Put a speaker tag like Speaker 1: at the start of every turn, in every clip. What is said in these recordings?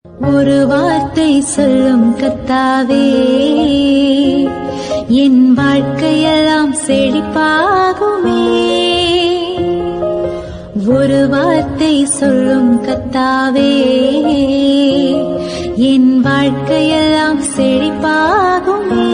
Speaker 1: ஒரு வார்த்தை சொல்லும் கர்த்தாவே, என் வாழ்க்கையெல்லாம் செழிப்பாகுமே. ஒரு வார்த்தை சொல்லும் கர்த்தாவே, என் வாழ்க்கையெல்லாம் செழிப்பாகுமே.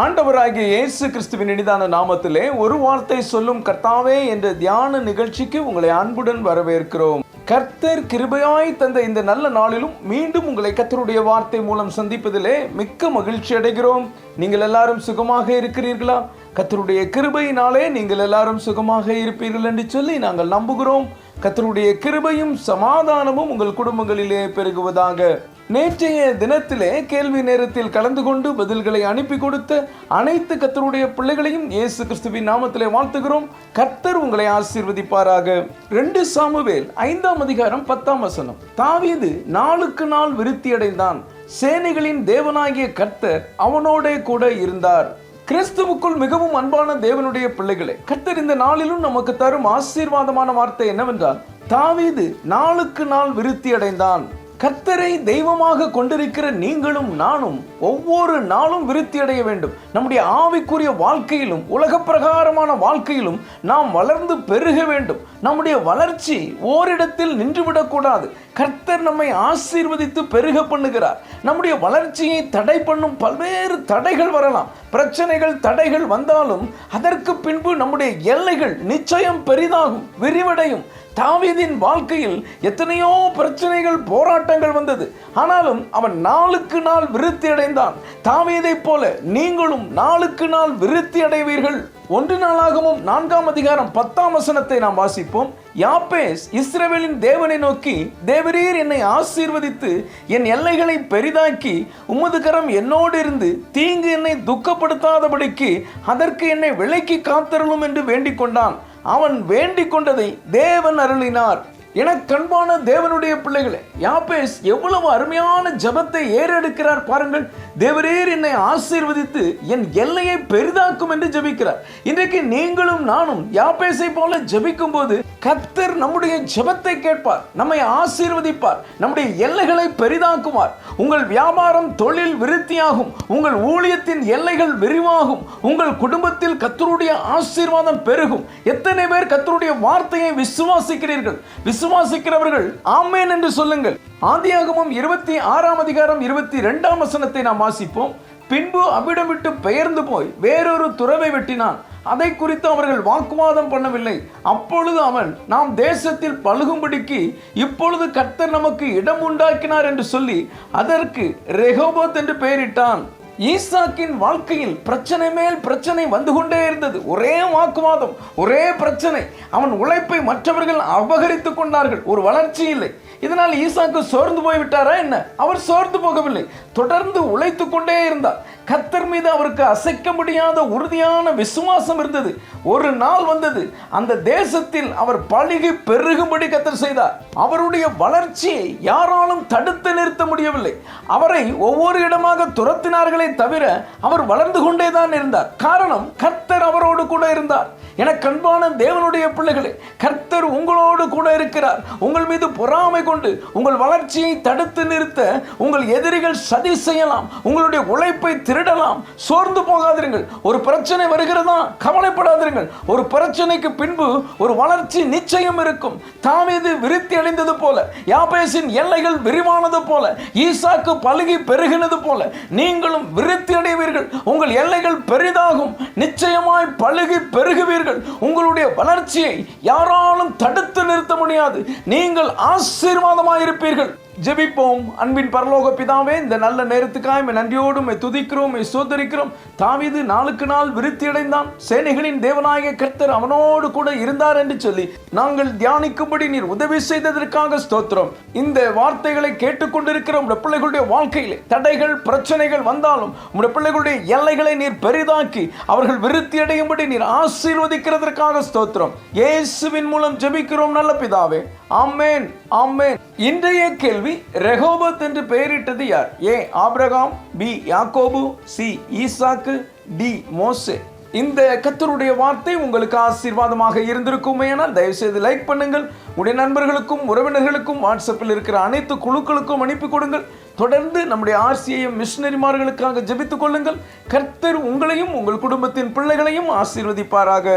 Speaker 2: ஆண்டவராகிய இயேசு கிறிஸ்துவின் இனிதான நாமத்திலே ஒரு வார்த்தை சொல்லும் கர்த்தாவே என்ற தியான நிகழ்ச்சிக்கு உங்களை அன்புடன் வரவேற்கிறோம். கர்த்தர் கிருபையாய் தந்த இந்த நல்ல நாளிலும் மீண்டும் உங்களை கர்த்தருடைய வார்த்தை மூலம் சந்திப்பதிலே மிக்க மகிழ்ச்சி அடைகிறோம். நீங்கள் எல்லாரும் சுகமாக இருக்கிறீர்களா? கர்த்தருடைய கிருபையினாலே நீங்கள் எல்லாரும் சுகமாக இருப்பீர்கள் என்று சொல்லி நாங்கள் நம்புகிறோம். கர்த்தருடைய கிருபையும் சமாதானமும் உங்கள் குடும்பங்களிலே பெருகுவதாக. நேற்றைய தினத்திலே கேள்வி நேரத்தில் கலந்து கொண்டு பதில்களை அனுப்பி கொடுத்த அனைத்து கர்த்தருடைய பிள்ளைகளையும் இயேசு கிறிஸ்துவின் நாமத்திலே வாழ்த்துகிறோம். கர்த்தர் உங்களை ஆசீர்வதிப்பாராக. 2 சாமுவேல் 5ஆம் அதிகாரம் 10ஆம் வசனம். தாவீது நாளுக்கு நாள் விருத்தியடைந்தான், சேனைகளின் தேவனாகிய கர்த்தர் அவனோட கூட இருந்தார். கிறிஸ்துவுக்குள் மிகவும் அன்பான தேவனுடைய பிள்ளைகளே, கர்த்தர் இந்த நாளிலும் நமக்கு தரும் ஆசீர்வாதமான வார்த்தை என்னவென்றால், தாவீது நாளுக்கு நாள் விருத்தியடைந்தான். கர்த்தரை தெய்வமாக கொண்டிருக்கிற நீங்களும் நானும் ஒவ்வொரு நாளும் விருத்தி அடைய வேண்டும். நம்முடைய ஆவிக்குரிய வாழ்க்கையிலும் உலக பிரகாரமான வாழ்க்கையிலும் நாம் வளர்ந்து பெருக வேண்டும். நம்முடைய வளர்ச்சி ஓரிடத்தில் நின்றுவிடக்கூடாது. கர்த்தர் நம்மை ஆசீர்வதித்து பெருக பண்ணுகிறார். நம்முடைய வளர்ச்சியை தடை பண்ணும் பல்வேறு தடைகள் வரலாம். பிரச்சனைகள், தடைகள் வந்தாலும் அதற்கு பின்பு நம்முடைய எல்லைகள் நிச்சயம் பெரிதாகும், விரிவடையும். தாவீதின் வாழ்க்கையில் எத்தனையோ பிரச்சனைகள், போராட்டங்கள் வந்தது. ஆனாலும் அவன் நாளுக்கு நாள் விருத்தி அடைந்தான். தாவீதைப் போல நீங்களும் நாளுக்கு நாள் விருத்தி அடைவீர்கள். 1 நாளாகமம் 4ஆம் அதிகாரம் 10ஆம் வசனத்தை நாம் வாசிப்போம். யாபேஸ் இஸ்ரவேலின் தேவனை நோக்கி, தேவரீர் என்னை ஆசீர்வதித்து என் எல்லைகளை பெரிதாக்கி உமது கரம் என்னோடு இருந்து தீங்கு என்னை துக்கப்படுத்தாதபடிக்கு அதற்கு என்னை விலக்கி காத்தருளும் என்று வேண்டிக் கொண்டான். அவன் வேண்டிக் கொண்டதை தேவன் அருளினார். எனக்கன்பான தேவனுடைய பிள்ளைகளே, யாபேஸ் எவ்வளவு அருமையான ஜெபத்தை ஏறெடுக்கிறார் பாருங்கள். தேவரீர் என்னை ஆசீர்வதித்து என் எல்லையை பெரிதாக்கும் என்று ஜெபிக்கிறார். இன்றைக்கு நீங்களும் நானும் யாபேஸை போல ஜெபிக்கும் போது கர்த்தர் நம்முடைய ஜெபத்தை கேட்பார், நம்மை ஆசீர்வதிப்பார், நம்முடைய எல்லைகளை பெரிதாக்குவார். உங்கள் வியாபாரம், தொழில் விருத்தியாகும். உங்கள் ஊழியத்தின் எல்லைகள் விரிவாகும். உங்கள் குடும்பத்தில் கர்த்தருடைய ஆசீர்வாதம் பெருகும். எத்தனை பேர் கர்த்தருடைய வார்த்தையை விசுவாசிக்கிறீர்கள்? விசுவாசிக்கிறவர்கள் ஆமென் என்று சொல்லுங்கள். ஆதியாகமம் 26ஆம் அதிகாரம் 22ஆம் வசனத்தை நாம் வாசிப்போம். பின்பு அவ்விடம் விட்டு பெயர்ந்து போய் வேறொரு துறவை வெட்டினான். அதை குறித்து அவர்கள் வாக்குவாதம் பண்ணவில்லை. அப்பொழுது அவன், நாம் தேசத்தில் பழுகும்படிக்கு இப்பொழுது கர்த்தர் நமக்கு இடம் உண்டாக்கினார் என்று சொல்லி அதற்கு ரெகோபோத் என்று பெயரிட்டான். ஈசாக்கின் வாழ்க்கையில் பிரச்சனை மேல் பிரச்சனை வந்து கொண்டே இருந்தது. ஒரே வாக்குவாதம், ஒரே பிரச்சனை. அவன் உழைப்பை மற்றவர்கள் அபகரித்துக் கொண்டார்கள். ஒரு வளர்ச்சி இல்லை. இதனால் ஈசாக்கு சோர்ந்து போய்விட்டாரா என்ன? அவர் சோர்ந்து போகவில்லை, தொடர்ந்து உழைத்து கொண்டே இருந்தார். கர்த்தர் மீது அவருக்கு அசைக்க முடியாத உறுதியான விசுவாசம் இருந்தது. ஒரு நாள் வந்தது, அந்த தேசத்தில் அவர் பழுகி பெருகும்படி கர்த்தர் செய்தார். அவருடைய வளர்ச்சியை யாராலும் தடுத்து நிறுத்த முடியவில்லை. அவரை ஒவ்வொரு இடமாக துரத்தினார்களே தவிர அவர் வளர்ந்து கொண்டேதான் இருந்தார். காரணம், கர்த்தர் அவரோடு கூட இருந்தார். எனக்கு அன்பான தேவனுடைய பிள்ளைகளே, கர்த்தர் உங்களோடு கூட இருக்கிறார். உங்கள் மீது பொறாமை கொண்டு உங்கள் வளர்ச்சியை தடுத்து நிறுத்த உங்கள் எதிரிகள் சதி செய்யலாம், உங்களுடைய உழைப்பை திருடலாம். சோர்ந்து போகாதீர்கள். ஒரு பிரச்சனை வருகிறதா, கவலைப்படாதீர்கள். ஒரு பிரச்சனைக்கு பின்பு ஒரு வளர்ச்சி நிச்சயம் இருக்கும். தாவீது விருத்தி அடைந்தது போல, யாபேசின் எல்லைகள் விரிவானது போல, ஈசாக்கு பலுகி பெருகினது போல நீங்களும் விருத்தி அடைவீர்கள். உங்கள் எல்லைகள் பெரிதாகும். நிச்சயமாய் பலுகி பெருகுவீர்கள். உங்களுடைய வளர்ச்சியை யாராலும் தடுத்து நிறுத்த முடியாது. நீங்கள் ஆசீர்வாதமாய் இருப்பீர்கள். ஜெபிப்போம். அன்பின் பரலோக பிதாவே, இந்த நல்ல நேரத்துக்காக நன்றியோடு துதிக்கிறோம், ஸ்தோத்திரிக்கிறோம். தாவீது நாளுக்கு நாள் விருத்தி அடைந்தான். சேனைகளின் தேவனாகிய கர்த்தர் அவனோடு கூட இருந்தார் என்று சொல்லி நாங்கள் தியானிக்கும்படி நீர் உதவி செய்ததற்காக ஸ்தோத்திரம். இந்த வார்த்தைகளை கேட்டுக்கொண்டிருக்கிற உடைய பிள்ளைகளுடைய வாழ்க்கையிலே தடைகள், பிரச்சனைகள் வந்தாலும் உடைய பிள்ளைகளுடைய எல்லைகளை நீர் பெரிதாக்கி அவர்கள் விருத்தி அடையும்படி நீர் ஆசீர்வதிக்கிறதற்காக ஸ்தோத்திரம். இயேசுவின் மூலம் ஜெபிக்கிறோம் நல்ல பிதாவே, ஆமென், ஆமென். இன்றைய கேள்வி, ரெகோபோத் என்று பெயரிட்டது யார்? ஏ ஆபிரகாம், பி யாக்கோபு, சி ஈசாக்கு, டி மோசே. இந்த கர்த்தருடைய வார்த்தை உங்களுக்கு ஆசீர்வாதமாக இருந்திருக்குமே, ஆனால் தயவு செய்து லைக் பண்ணுங்கள். உடைய நண்பர்களுக்கும் உறவினர்களுக்கும் வாட்ஸ்அப்பில் இருக்கிற அனைத்து குழுக்களுக்கும் அனுப்பி கொடுங்கள். தொடர்ந்து நம்முடைய RCIM மிஷனரிமார்களுக்காக ஜெபித்துக் கொள்ளுங்கள். கர்த்தர் உங்களையும் உங்கள் குடும்பத்தின் பிள்ளைகளையும் ஆசீர்வதிப்பாராக.